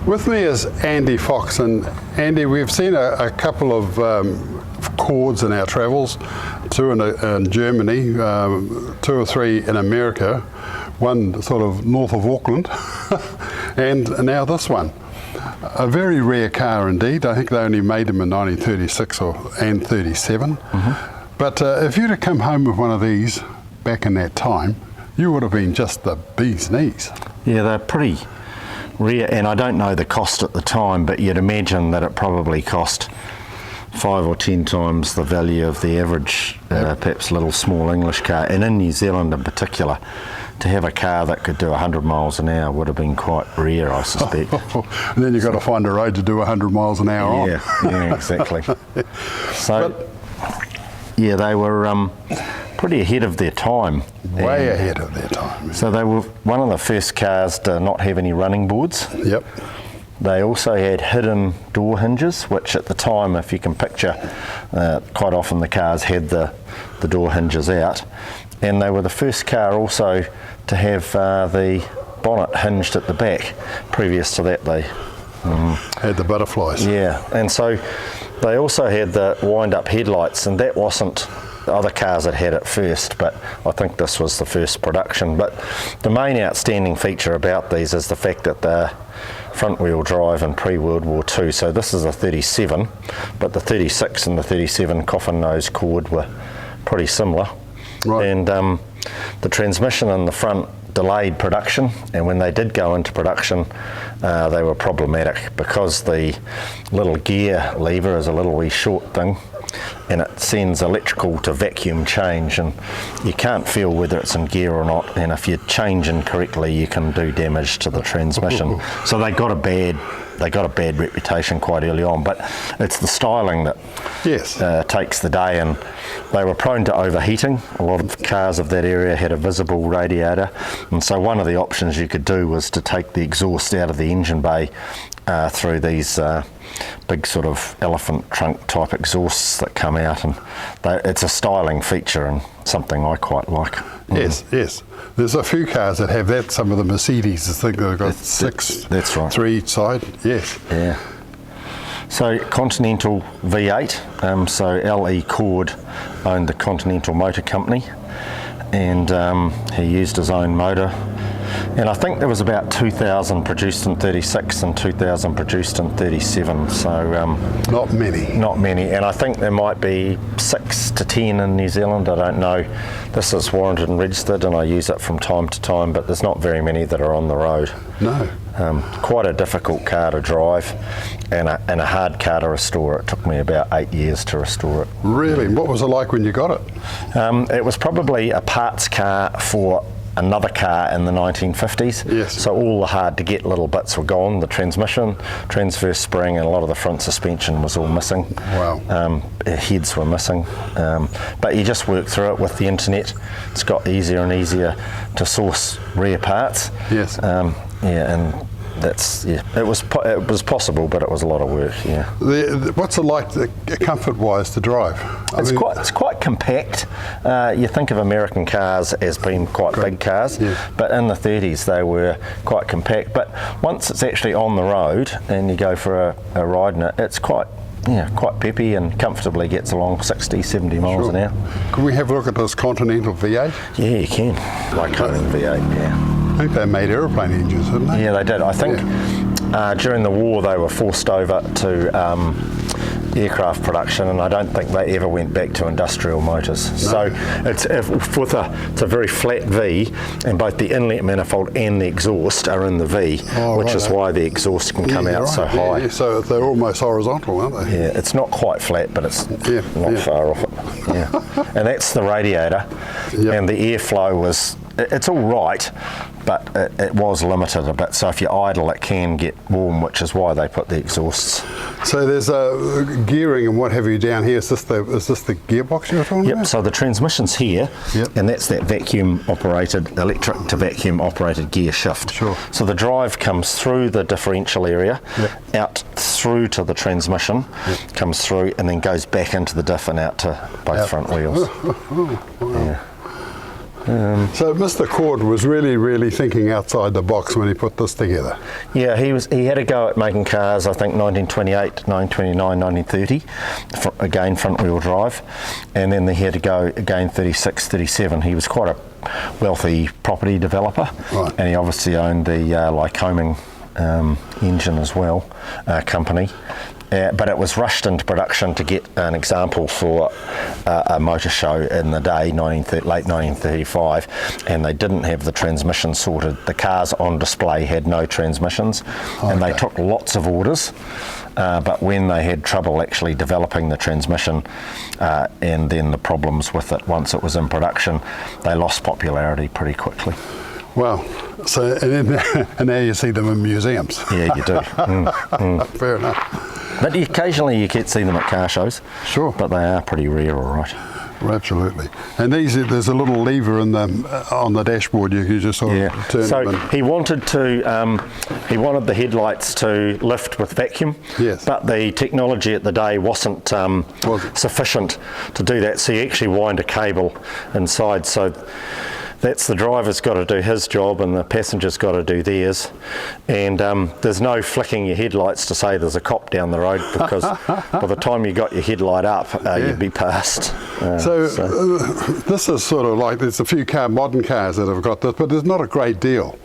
With me is Andy Fox, and Andy, we've seen a couple of Cords in our travels, two in Germany, 2 or 3 in America, one sort of north of Auckland, and now this one. A very rare car indeed. I think they only made them in 1936 and 37. Mm-hmm. But if you'd have come home with one of these back in that time, you would have been just the bee's knees. Yeah, they're pretty rare, and I don't know the cost at the time, but you'd imagine that it probably cost 5 or 10 times the value of the average, perhaps little small English car. And in New Zealand in particular, to have a car that could do 100 miles an hour would have been quite rare, I suspect. And then you've got to find a road to do 100 miles an hour on. Yeah, exactly. So, yeah, they were pretty ahead of their time. Way ahead of their time. So they were one of the first cars to not have any running boards. Yep. They also had hidden door hinges, which at the time, if you can picture, quite often the cars had the door hinges out. And they were the first car also to have the bonnet hinged at the back. Previous to that, they had the butterflies. Yeah, and so they also had the wind-up headlights, and that wasn't the other cars that had it first, but I think this was the first production. But the main outstanding feature about these is the fact that they're front-wheel drive and pre-World War II. So this is a 37, but the 36 and the 37 coffin nose Cord were pretty similar. Right. And the transmission in the front delayed production, and when they did go into production, they were problematic because the little gear lever is a little wee short thing, and it sends electrical to vacuum change, and you can't feel whether it's in gear or not, and if you change incorrectly you can do damage to the transmission. So they got a bad reputation quite early on, but it's the styling that takes the day, and they were prone to overheating. A lot of cars of that area had a visible radiator, and so one of the options you could do was to take the exhaust out of the engine bay through these big sort of elephant trunk type exhausts that come out, and it's a styling feature and something I quite like. Yes, yes. There's a few cars that have that. Some of the Mercedes, I think they've got that's right. 3 each side. Yes. Yeah. So Continental V8. So L.E. Cord owned the Continental Motor Company, and he used his own motor. And I think there was about 2,000 produced in 36 and 2,000 produced in 37. So not many. Not many, and I think there might be 6 to 10 in New Zealand. I don't know. This is warranted and registered, and I use it from time to time. But there's not very many that are on the road. No. Quite a difficult car to drive, and a hard car to restore. It took me about 8 years to restore it. Really? What was it like when you got it? It was probably a parts car for another car in the 1950s. Yes. So all the hard to get little bits were gone. The transmission, transverse spring, and a lot of the front suspension was all missing. Wow. Heads were missing. But you just work through it with the internet. It's got easier and easier to source rare parts. Yes. And that's it was possible, but it was a lot of work. Yeah. What's it like, comfort-wise, to drive? It's quite compact. You think of American cars as being quite big cars, but in the 30s they were quite compact. But once it's actually on the road and you go for a ride in it, it's quite peppy and comfortably gets along 60, 70 miles an hour. Can we have a look at this Continental V8? Yeah, you can. Lyconian V8, yeah. I think they made aeroplane engines, didn't they? Yeah, they did. I think during the war they were forced over to aircraft production, and I don't think they ever went back to industrial motors. No. So it's a very flat V, and both the inlet manifold and the exhaust are in the V, which is why the exhaust can come out so high. Yeah, so they're almost horizontal, aren't they? Yeah, it's not quite flat, but it's not far off it. Yeah, and that's the radiator, and the airflow was. It's all right, but it was limited a bit. So if you idle, it can get warm, which is why they put the exhausts. So there's gearing and what have you down here. Is this the gearbox you're talking about? Yep. So the transmission's here, and that's that vacuum-operated, electric to vacuum-operated gear shift. Sure. So the drive comes through the differential area, out through to the transmission, comes through, and then goes back into the diff and out to both front wheels. Yeah. So Mr. Cord was really thinking outside the box when he put this together. Yeah, he had a go at making cars, I think 1928, 1929, 1930, again front wheel drive, and then he had to go again 36, 37. He was quite a wealthy property developer, right. And he obviously owned the Lycoming engine as well, company. But it was rushed into production to get an example for a motor show in the day, late 1935, and they didn't have the transmission sorted. The cars on display had no transmissions, and they took lots of orders, but when they had trouble actually developing the transmission and then the problems with it once it was in production, they lost popularity pretty quickly. Well, so and now you see them in museums. Yeah, you do. Fair enough. But occasionally you get see them at car shows. Sure. But they are pretty rare, all right. Absolutely. And there's a little lever in on the dashboard. You just sort of turn so it. He wanted the headlights to lift with vacuum. Yes. But the technology at the day wasn't sufficient to do that. So you actually wind a cable inside. So that's the driver's got to do his job and the passenger's got to do theirs, and there's no flicking your headlights to say there's a cop down the road, because by the time you got your headlight up you'd be past. This is sort of like, there's a few modern cars that have got this, but there's not a great deal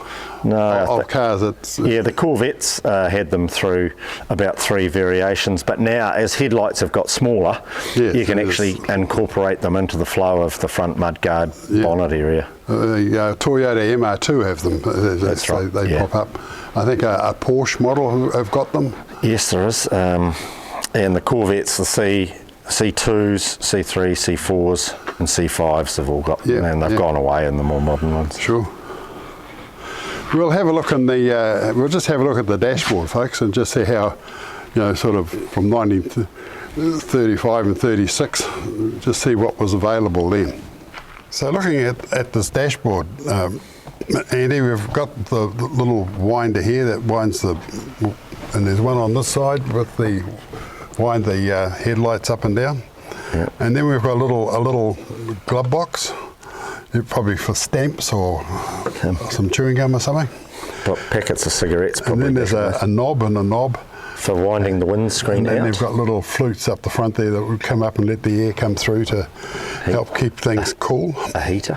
of cars. The Corvettes had them through about 3 variations, but now as headlights have got smaller, you can actually incorporate them into the flow of the front mudguard bonnet area. The Toyota MR2 have them. That's right. They pop up. I think a Porsche model have got them. Yes, there is. And the Corvettes, the C2s, C3s, C4s and C5s have all got them, and they've gone away in the more modern ones. Sure. We'll have a look we'll just have a look at the dashboard, folks, and just see how, sort of from 1935 and 36, just see what was available then. So looking at this dashboard, Andy, we've got the little winder here that winds and there's one on this side with wind the headlights up and down. Yep. And then we've got a little glove box, probably for stamps or some chewing gum or something. Got packets of cigarettes. And then there's a knob and a knob for winding the windscreen out. And then they've got little flutes up the front there that would come up and let the air come through to help keep things cool. A heater.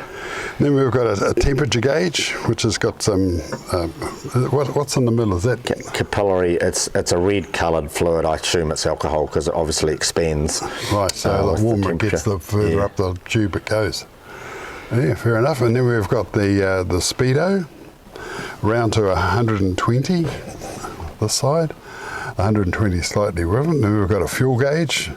Then we've got a temperature gauge, which has got some, what's in the middle? Is that? Capillary. It's a red coloured fluid. I assume it's alcohol because it obviously expands. Right, so the warmer it gets, the further up the tube it goes. Yeah, fair enough. And then we've got the speedo, round to 120, this side. 120 slightly different. Then we've got a fuel gauge.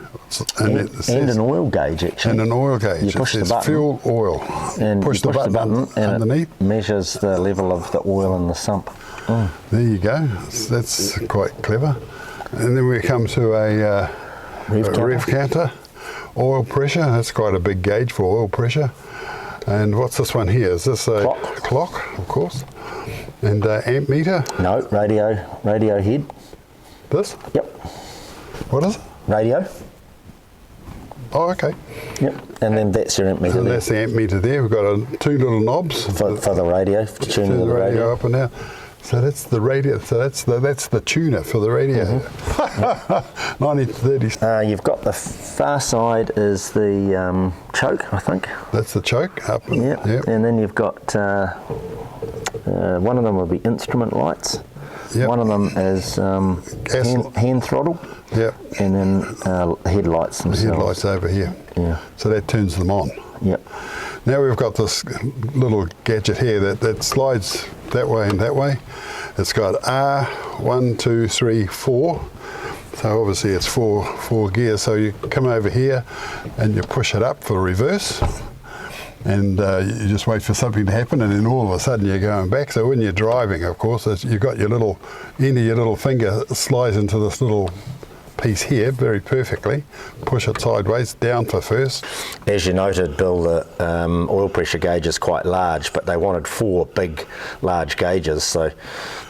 And an oil gauge, actually. And an oil gauge. You push the button. Fuel, oil. And push the button and underneath. It measures the level of the oil in the sump. There you go. That's quite clever. And then we come to a rev counter. Oil pressure. That's quite a big gauge for oil pressure. And what's this one here? Is this a clock, of course? And amp meter? No, radio head. This? Yep. What is it? Radio. Oh, okay. Yep. And then that's your amp meter. And that's the amp meter there. We've got 2 little knobs for the radio, for tuning the radio up and down. So that's the radio. So that's the tuner for the radio. 1930s. You've got the far side is the choke, I think. That's the choke up. Yep. And then you've got one of them will be instrument lights. Yep. One of them is hand throttle. Yep. And then headlights themselves. Headlights over here. Yeah. So that turns them on. Yep. Now we've got this little gadget here that slides that way and that way. It's got R1, 2, 3, 4. So obviously it's four gears. So you come over here and you push it up for reverse. And you just wait for something to happen, and then all of a sudden you're going back. So when you're driving, of course, you've got your end of your little finger slides into this little piece here very perfectly. Push it sideways, down for first. As you noted, Bill, the oil pressure gauge is quite large, but they wanted 4 big, large gauges, so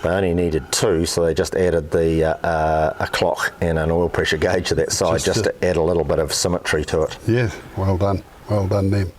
they only needed 2, so they just added a clock and an oil pressure gauge to that side just to add a little bit of symmetry to it. Yes, well done then.